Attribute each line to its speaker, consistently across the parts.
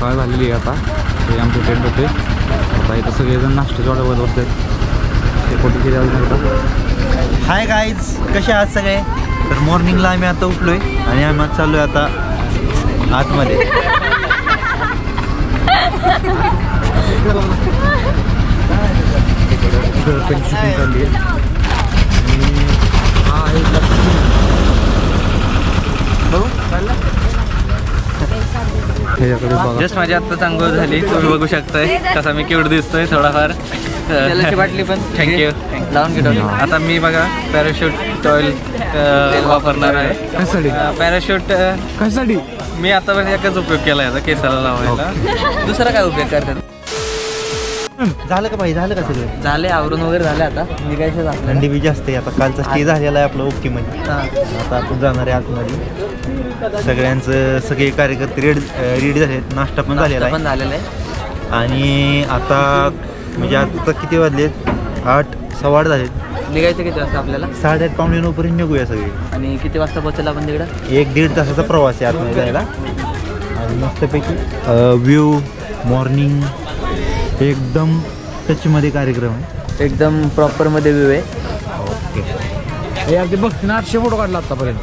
Speaker 1: सकाळ झालेली आहे आता. हे आमचे टेंट होते. आता इथं सगळेजण नाश्त्याच्या ऑर्डरवर बसलेत. ते कोटी केले अजून.
Speaker 2: हाय गाईज, कसे आहात सगळे? तर मॉर्निंगला आम्ही आता उठलोय आणि आम्ही चाललोय आता आतमध्ये.
Speaker 1: शूटिंग चालली आहे.
Speaker 3: जस्ट माझी आत्ताच अंघोळ झाली. तुम्ही बघू शकताय कसा मी क्यूट दिसतोय थोडाफार. बाटली पण थँक्यू लावून घेतो. आता मी बघा पॅराशूट ऑइल वापरणार आहे. पॅराशूट
Speaker 1: कशासाठी?
Speaker 3: मी आतापर्यंत एकच उपयोग केला आहे केसाला लावायला. दुसरा काय उपयोग करतात?
Speaker 2: झालं का भाई? झालं का सगळं?
Speaker 3: झाले, आवरून वगैरे झाले. आता निघायचं आपलं.
Speaker 2: थंडी बी जास्त आहे. आता कालचा स्टे झालेला आहे आपलं ओके मध्ये. आता आपण जाणार आहे आतमध्ये. सगळे कार्यकर्ते रेडी झालेत. नाश्ता पण झालेला आहे. आणि आता म्हणजे आता किती वाजलेत? 8 सव्वा 8 झालेत.
Speaker 3: निघायचं किती वाजता आपल्याला?
Speaker 2: 8:30 पावणे 9 पर्यंत निघूया सगळे.
Speaker 3: आणि किती वाजता पोहोचला आपण तिकडं?
Speaker 2: 1-1.5 तासाचा प्रवास आहे आतमध्ये जायला. आणि मस्तपैकी व्ह्यू मॉर्निंग एकदम टचमध्ये कार्यक्रम आहे.
Speaker 3: एकदम प्रॉपरमध्ये व्ह्यू आहे.
Speaker 2: ओके.
Speaker 1: अगदी बघते ना 800 फोटो काढला आतापर्यंत.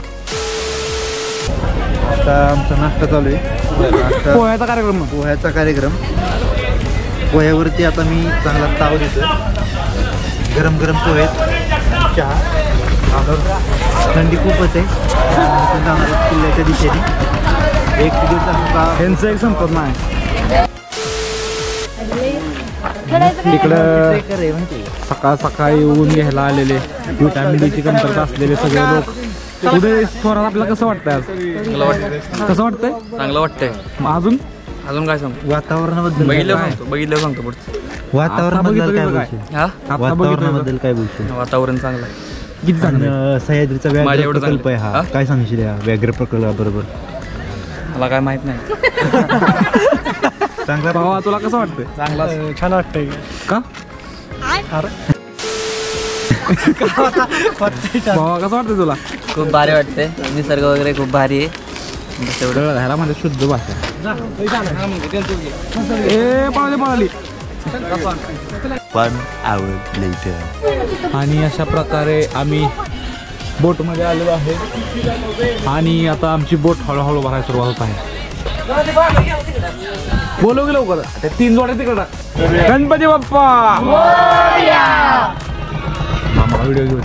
Speaker 2: आता आमचा नाश्ता चालू आहे.
Speaker 1: पोह्याचा कार्यक्रम.
Speaker 2: पोह्याचा कार्यक्रम. पोह्यावरती आता मी चांगला ताव देतो. गरम गरम पोहे, चहा. थंडी खूपच आहे. जाणार किल्ल्याच्या दिशेने 1-1.5 तासाचा
Speaker 1: त्यांचं एक संपत नाही. इकडं सकाळ सकाळी ऊन घ्यायला आलेले व्हिटॅमिन डीची कमतरता असलेले सगळे लोक. पुढे थोरात आपल्याला कसं वाटतंय?
Speaker 3: चांगलं वाटतंय.
Speaker 1: कसं वाटतंय?
Speaker 3: चांगलं वाटतंय.
Speaker 1: अजून
Speaker 3: काय सांगतो?
Speaker 2: वातावरणाबद्दल
Speaker 3: बघितलं सांगतो पुढचं.
Speaker 2: वातावरणाबद्दल काय बोलशील?
Speaker 1: वातावरणाबद्दल
Speaker 2: काय बोलशील?
Speaker 3: वातावरण चांगलं आहे.
Speaker 1: किती चांगलं?
Speaker 2: सह्याद्रीचा व्याघ्र प्रकल्प आहे हा. काय सांगशील या व्याघ्र प्रकल्पाबरोबर?
Speaker 3: मला काय माहित नाही.
Speaker 2: चांगला
Speaker 1: भावा, तुला कसं वाटतंय?
Speaker 3: चांगला, छान वाटतंय.
Speaker 1: का? भावा कसं वाटतंय तुला?
Speaker 3: खूप भारी वाटतंय. निसर्ग वगैरे खूप भारी आहे.
Speaker 1: तेवढं ह्याला म्हणजे शुद्ध भाषा. पळाली.
Speaker 2: 1 hour later.
Speaker 1: आणि अशा प्रकारे आम्ही बोटमध्ये आलेलो आहे. आणि आता आमची बोट हळूहळू भरायला सुरुवात होत आहे. बोलू की लवकर. 3 जोड्या तिकडं. गणपती बाप्पा. मामा व्हिडिओ घेऊ.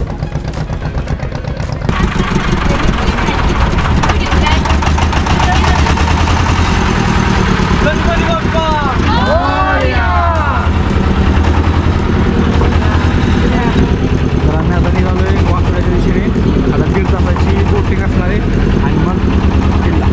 Speaker 1: तर आम्ही आता निघालोय वासुड्याच्या दिशेने. आता 1.5 तासाची बोटिंग असणार आहे आणि मग किल्ला.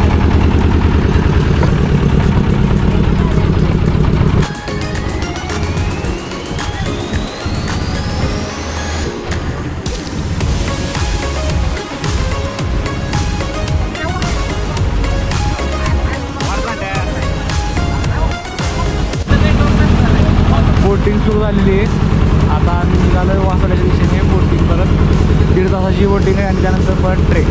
Speaker 1: बोटिंग सुरू झालेली आहे. आता आम्ही निघालोय वासुड्याच्या दिशेने बोटिंग करत. 1.5 तासाची बोटिंग आहे आणि त्यानंतर परत ट्रेक.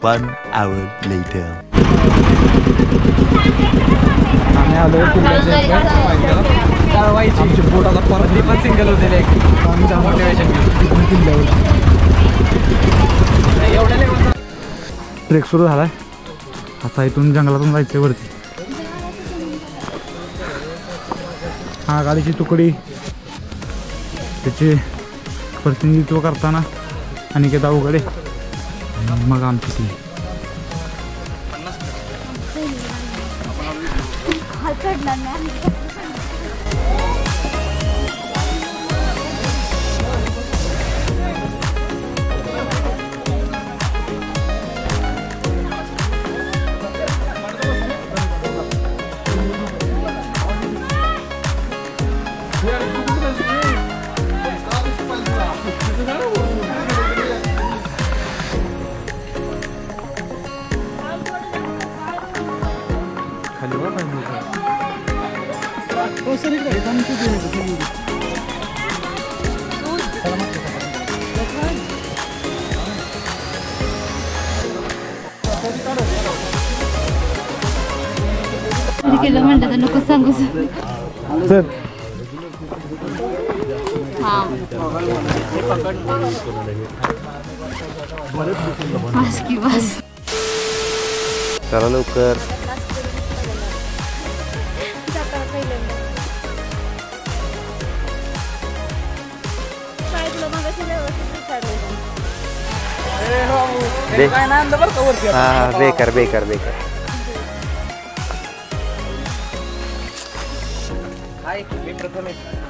Speaker 2: One hour later.
Speaker 1: आम्ही आलोय किल्ल्याच्या आमची बोट आता परत पण सिंगल होते. आम्ही त्या मोटिवेशन किल्ल्यावर ट्रेक सुरू झालाय. आता इथून जंगलातून जायचंय वरती. हा गाडीची तुकडी त्याचे प्रतिनिधित्व करताना अनिकेत अवघडे. मग आमची ती
Speaker 4: केलं म्हणलं तर नको सांगू.
Speaker 1: चल
Speaker 4: बस की बस.
Speaker 2: चला लवकर. हा बेकार बेकार बेकार.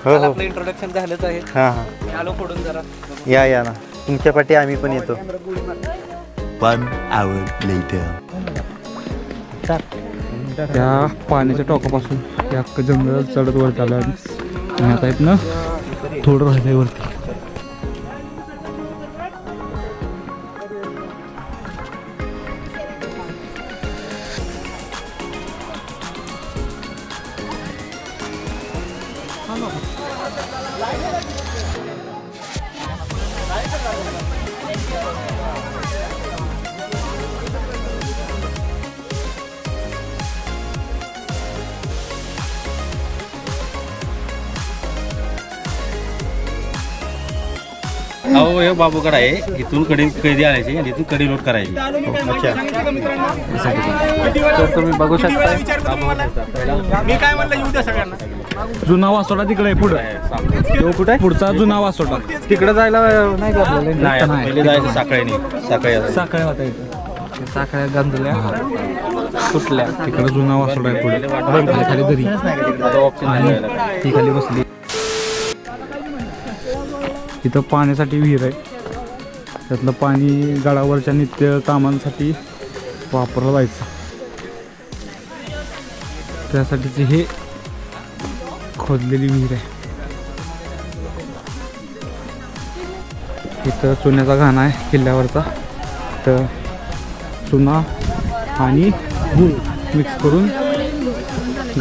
Speaker 2: हो हो
Speaker 3: इंट्रोडक्शन झालंच आहे.
Speaker 2: हां हां
Speaker 3: आलो पुढून जरा.
Speaker 2: या ना तुमच्या पाठी आम्ही पण येतो. 1 hour later.
Speaker 1: त्या पाण्याच्या टोकापासून त्या अख्खं जंगल चढत वर चालू आहे आणि आता इथनं थोडं राहिलंय वरती.
Speaker 5: अहो हे बाबूकडे आहे. इथून कैदी आणायची आणि इथून कडी लोट करायची.
Speaker 3: तर तुम्ही बघू शकता.
Speaker 5: मी काय म्हणलं येऊ द्या सगळ्यांना.
Speaker 1: जुना वासोटा तिकडे आहे पुढे. कुठे पुढचा जुना वासोटा
Speaker 3: तिकडे जायला नाही का आपल्याला?
Speaker 5: नाही आता पहिले जायचं साखळी
Speaker 1: साखळी होता इथं.
Speaker 3: साखळ्या गांधल्या कुठल्या
Speaker 1: तिकडे जुना वासोटा आहे पुढे खाली दरी आणि ती खाली बसली. इथं पाण्यासाठी विहीर आहे. त्यातलं पाणी गडावरच्या नित्य कामांसाठी वापरलं जायचं. त्यासाठीची हे खोदलेली विहीर आहे. इथं चुन्याचा घाणा आहे किल्ल्यावरचा. तर चुना आणि गूळ मिक्स करून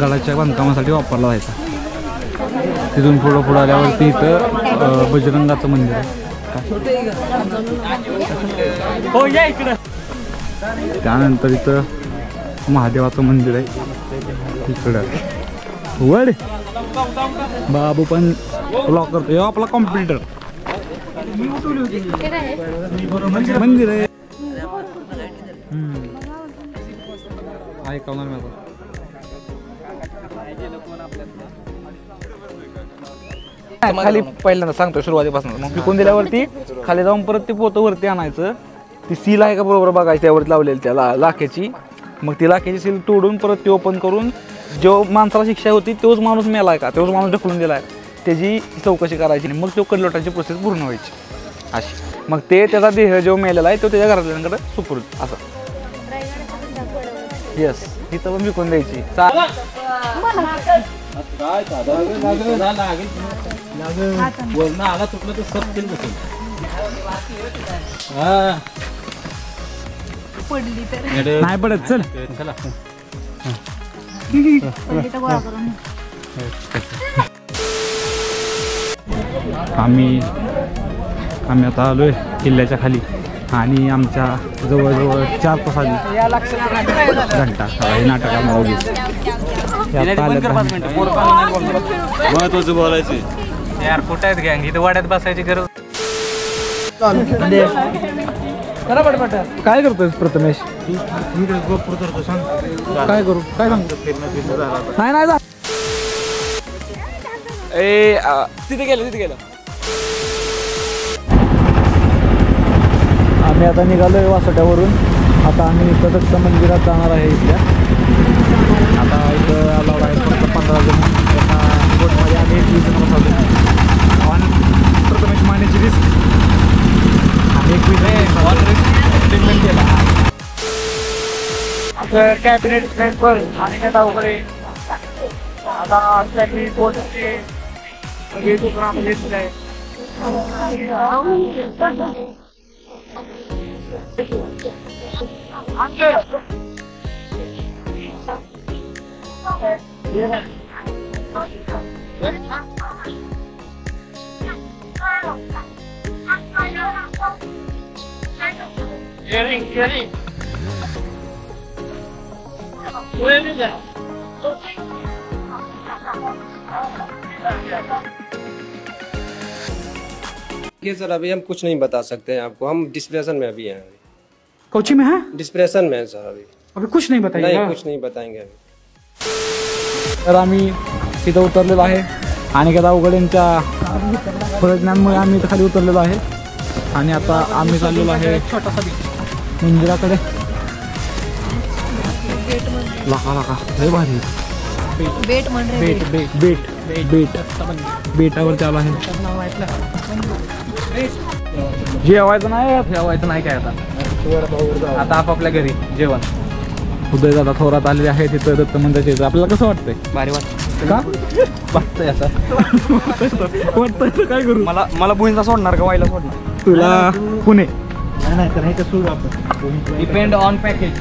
Speaker 1: गडाच्या बांधकामासाठी वापरला जायचा. तिथून पुढं आल्यावरती इथं बजरंगाचं मंदिर आहे. त्यानंतर इथं महादेवाचं मंदिर आहे. इकडं वड बाबू पण ब्लॉक करतो. आपला कॉम्प्युटर मंदिर आहे. ऐकवणार मी आता. खाली पहिल्यांदा सांगतो सुरुवातीपासून. मग पिकून दिल्यावरती खाली जाऊन परत ते पोतं वरती आणायचं. ती सील आहे का बरोबर बघायची त्यावरती लावलेली त्या लाखेची. मग ती लाखेची सील तोडून परत ती ओपन करून जो माणसाला शिक्षा होती तोच माणूस मेलाय का तोच माणूस ढकलून दिलाय त्याची चौकशी करायची. मग तो कडलोटाची प्रोसेस पूर्ण व्हायची अशी. मग ते त्याचा देह जो मेलेला आहे तो त्याच्या घरातल्यांकडे सुपूर्द असं. येस तिथं पण विकून द्यायची.
Speaker 5: आला तुटलं तर सब
Speaker 1: नाही पडत. चल
Speaker 5: चला
Speaker 1: आम्ही आता आलोय किल्ल्याच्या खाली आणि आमच्या जवळजवळ 4 तास आली घंटा हे नाटकामुळे.
Speaker 5: महत्वाचं बोलायचं
Speaker 3: यार कुठं आहेत गँग? इथं वाड्यात बसायची गरज.
Speaker 1: काय करतोय प्रथमेश? काय करू काय सांगतो? नाही नाही जा.
Speaker 3: तिथे गेलं.
Speaker 1: आम्ही आता निघालोय वासोट्यावरून. आता आम्ही इथं दत्त मंदिरात जाणार आहे. इथल्या आता इथं अलाउड आहे फक्त 15 जण. एका बोटमध्ये आम्ही 20 जण बसवलो. ऑन प्रथमेश मानेची रिस्क आम्ही 21 ट्रीटमेंट केला. कॅबिनेट प्लेटवर आणि नेता वगैरे आता त्याची पोहोचते
Speaker 6: ये सर अभी हम कुछ नहीं बता सकते हैं आपको, हम डिस्प्रेशन में अभी हैं।
Speaker 7: कोची में है
Speaker 6: डिस्प्रेशन में है सर
Speaker 7: अभी कुछ नहीं बताइए
Speaker 6: नहीं, कुछ नहीं बताएंगे अभी।
Speaker 1: तर आम्ही तिथं उतरलेलो आहे आणि त्या अवघड्यांच्या प्रयत्नांमुळे आम्ही इथं खाली उतरलेलो आहे आणि आता आम्ही चाललेलो आहे मंदिराकडे. लाका लाका लय भारी
Speaker 4: बेट म्हण रे
Speaker 1: बेट बेट बेट बेट बेटावर चालू आहे. जेवायचं नाही
Speaker 3: जेवायचं नाही काय आता आपापल्या घरी जेवण.
Speaker 1: उदय दादा थोरात आलेले आहे तिथं दत्त मंदिराचे. आपल्याला कसं वाटतंय?
Speaker 3: भारी वाटतं
Speaker 1: का
Speaker 3: वाटतंय आता.
Speaker 1: वाटतंय काय करू?
Speaker 3: मला बुईंचा सोडणार का वाईला सोडणार?
Speaker 1: तुला पुणे
Speaker 2: नाही तर हे तर सोडू आपण.
Speaker 3: Depend on package.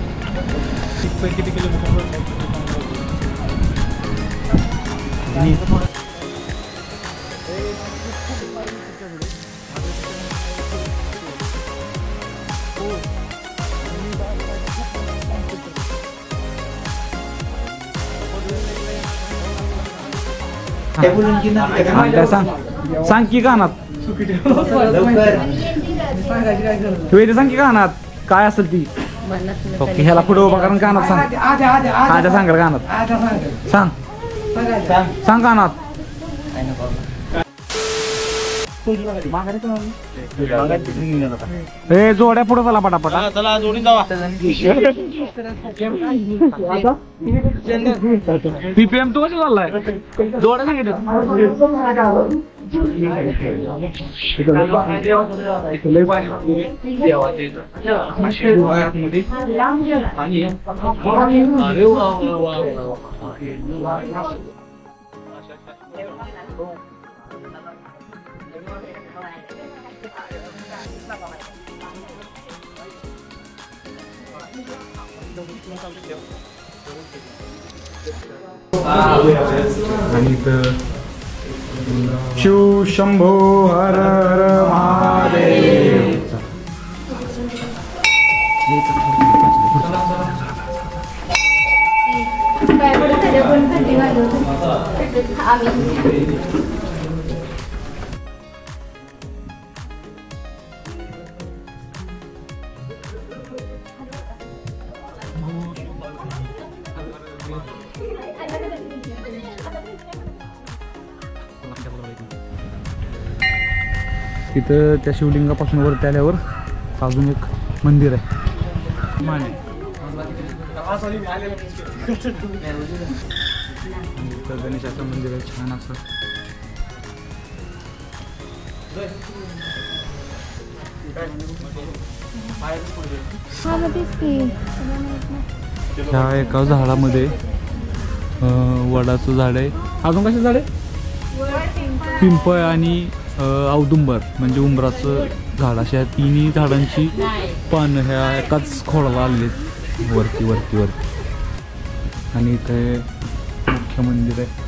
Speaker 1: किती किलोमीटर? सांग की गाण्यात सांग की गाण्यात काय असेल ती. ओके ह्याला पुढे उभा करून गाण्यात सांग. आजा सांगाल गाण्यात सांग सांग गाण्यात. ए जोड्या पुढे चला पटापटा.
Speaker 5: चला जोडून जावा.
Speaker 1: पीपीएम तू कसं चाललाय? जोड्या सांगितलं आणि शिव शंभो हर हर महादेव.
Speaker 4: काय बरं तरी पण थंडी वाजवत आम्ही
Speaker 1: तिथं त्या शिवलिंगापासून वरती आल्यावर अजून एक मंदिर आहे. गणेशाचं मंदिर आहे छान असं. ह्या एका झाडामध्ये वडाचं झाड आहे. अजून कशाचं झाड आहे? पिंपळ आणि औदुंबर म्हणजे उंबराचं झाड. अशा तिन्ही झाडांची पानं ह्या एकाच खोडाला आलेली आहेत वरती वरती वरती. आणि इथे मुख्य मंदिर आहे.